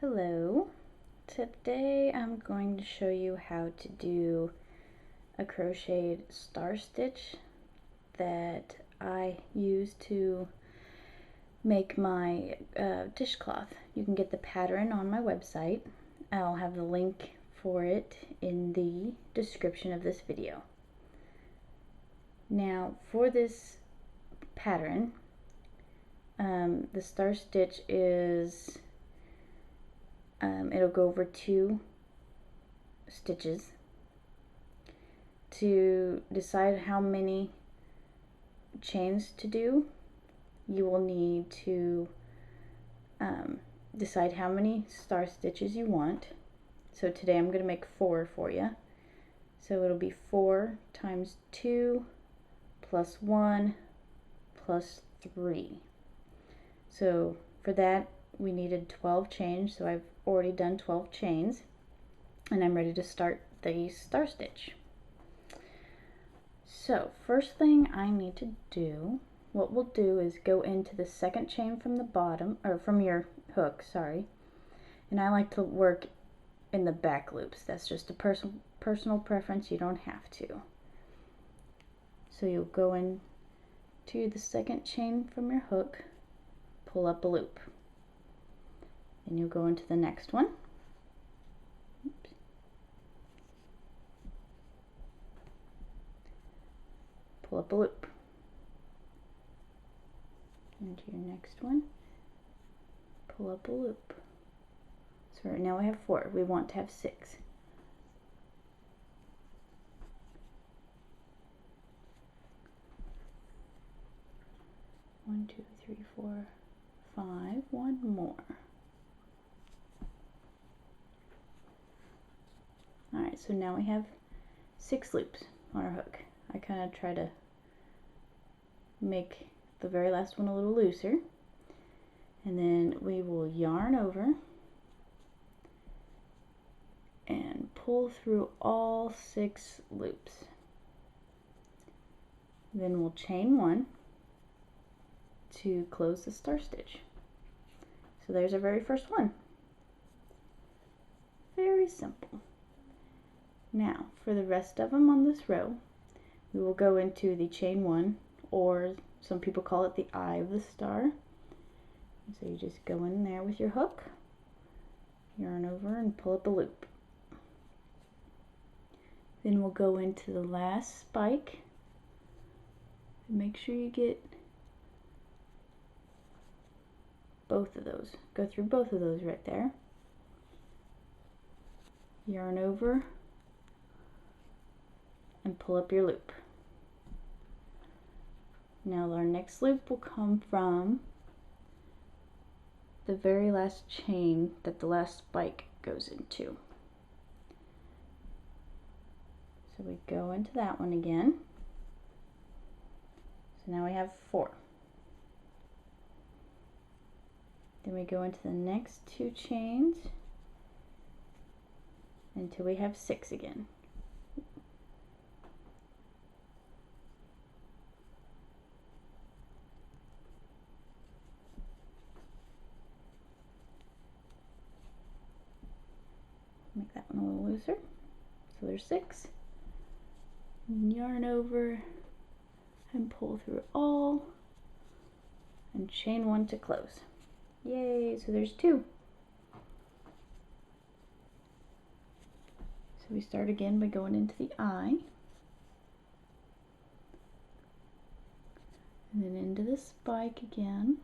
Hello, today I'm going to show you how to do a crocheted star stitch that I use to make my dishcloth. You can get the pattern on my website. I'll have the link for it in the description of this video. Now for this pattern, the star stitch is it'll go over 2 stitches. To decide how many chains to do, you will need to decide how many star stitches you want. So today I'm going to make 4 for you. So it'll be 4 times 2 plus 1 plus 3. So for that we needed 12 chains, so I've already done 12 chains and I'm ready to start the star stitch. So first thing I need to do, what we'll do is go into the second chain from the bottom, or from your hook, sorry. And I like to work in the back loops. That's just a personal preference, you don't have to. So you'll go in to the second chain from your hook, pull up a loop. And you'll go into the next one. Oops. Pull up a loop. Into your next one. Pull up a loop. So right now we have 4. We want to have 6. One, 2, 3, 4, 5. One more. Alright, so now we have 6 loops on our hook. I kind of try to make the very last one a little looser. And then we will yarn over and pull through all 6 loops. Then we'll chain 1 to close the star stitch. So there's our very first one. Very simple. Now, for the rest of them on this row, we will go into the chain 1, or some people call it the eye of the star. So you just go in there with your hook, yarn over and pull up a loop. Then we'll go into the last spike. Make sure you get both of those. Go through both of those right there. Yarn over and pull up your loop. Now our next loop will come from the very last chain that the last spike goes into. So we go into that one again. So now we have 4. Then we go into the next 2 chains until we have 6 again. Make that one a little looser. So there's 6. Yarn over and pull through all and chain 1 to close. Yay, so there's 2. So we start again by going into the eye. And then into the spike again.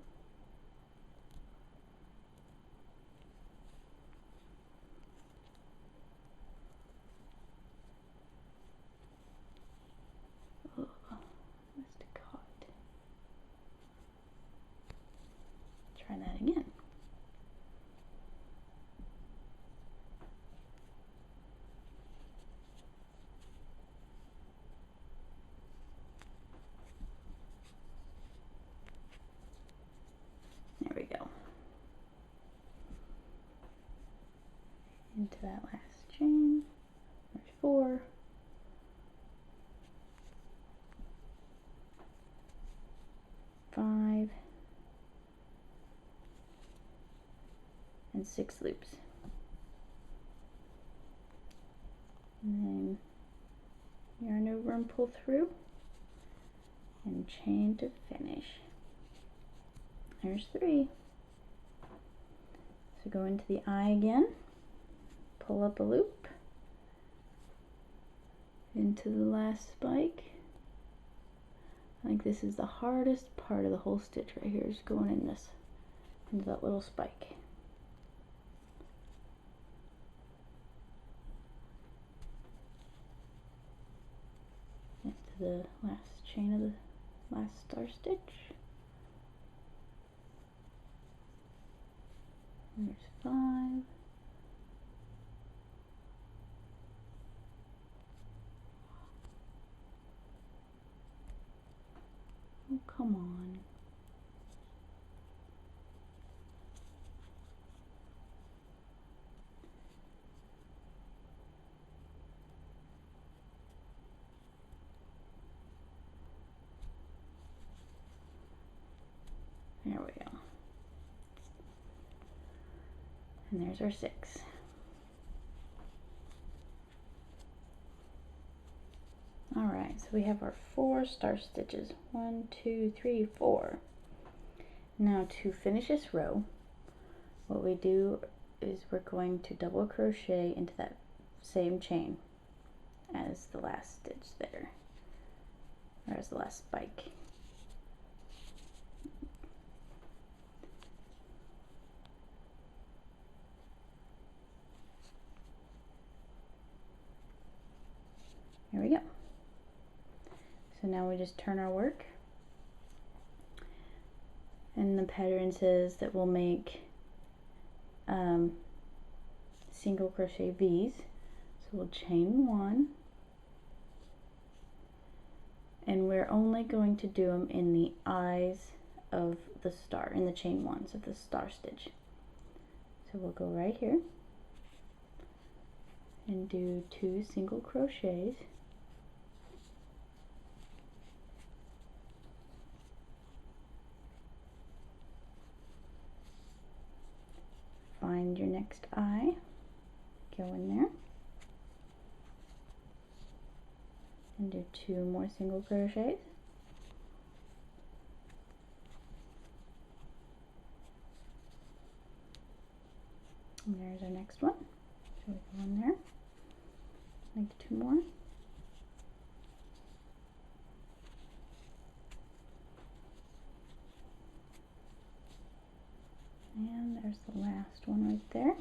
Try that again. There we go. Into that last chain. There's 4. and 6 loops. And then yarn over and pull through and chain to finish. There's 3. So go into the eye again, pull up a loop into the last spike. I think this is the hardest part of the whole stitch right here, is going in this, into that little spike. Into the last chain of the last star stitch. There's 5. Oh, come on. There we go. And there's our 6. Alright, so we have our 4 star stitches. 1, 2, 3, 4. Now to finish this row, what we do is we're going to double crochet into that same chain as the last stitch there, or as the last spike. There we go. So now we just turn our work, and the pattern says that we'll make single crochet V's. So we'll chain 1, and we're only going to do them in the eyes of the star, in the chain 1s of the star stitch. So we'll go right here and do 2 single crochets. Find your next eye, go in there, and do 2 more single crochets. And there's our next one. So we go in there, make 2 more. And there's the last one right there.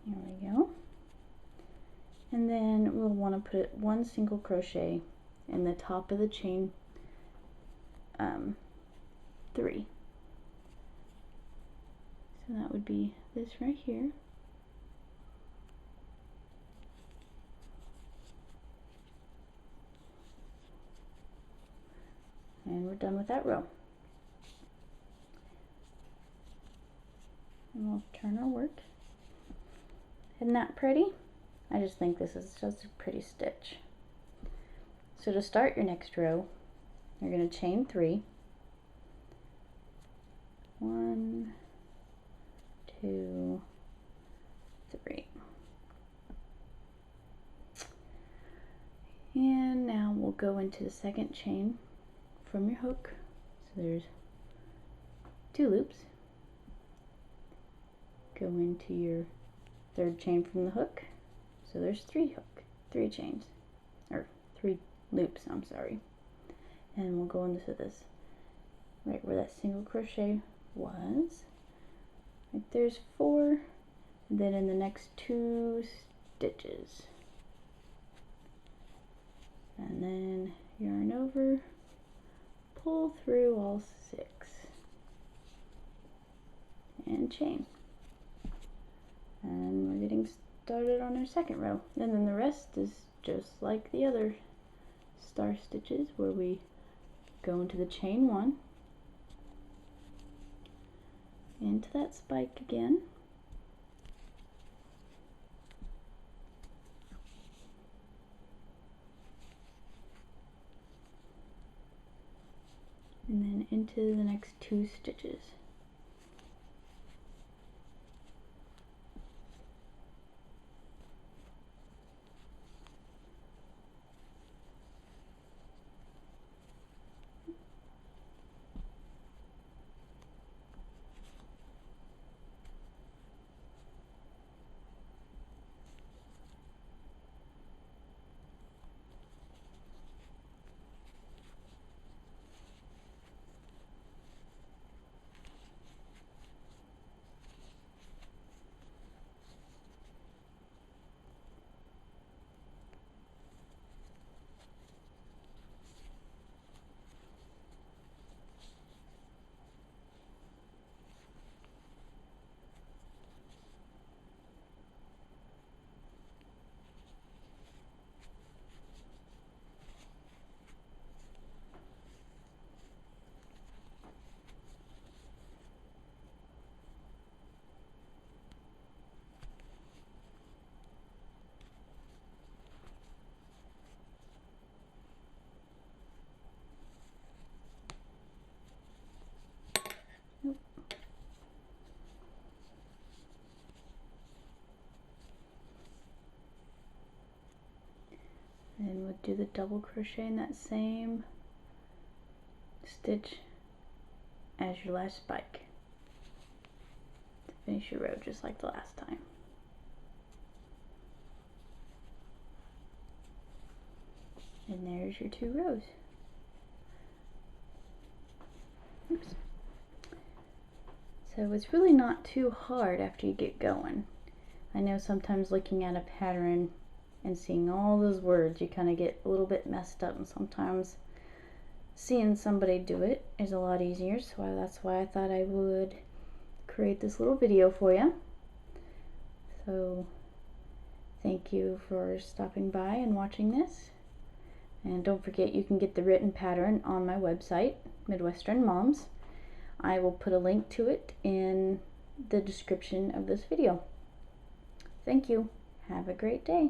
There we go. And then we'll want to put 1 single crochet in the top of the chain 3. So that would be this right here. And we're done with that row. And we'll turn our work. Isn't that pretty? I just think this is just a pretty stitch. So to start your next row, you're going to chain 3. 1, 2, 3. And now we'll go into the second chain from your hook. So there's 2 loops. Go into your third chain from the hook. So there's 3 chains, or 3 loops, I'm sorry. And we'll go into this, right where that single crochet was. Right there's 4, and then in the next 2 stitches. And then yarn over, pull through all 6, and chain. And we're getting started on our second row. And then the rest is just like the other star stitches, where we go into the chain 1, into that spike again. And then into the next 2 stitches. And we'll do the double crochet in that same stitch as your last spike to finish your row just like the last time. And there's your 2 rows. Oops. So it's really not too hard after you get going. I know sometimes looking at a pattern and seeing all those words, you kind of get a little bit messed up, and sometimes seeing somebody do it is a lot easier. So that's why I thought I would create this little video for you. So thank you for stopping by and watching this. And don't forget, you can get the written pattern on my website, Midwestern Moms. I will put a link to it in the description of this video. Thank you. Have a great day.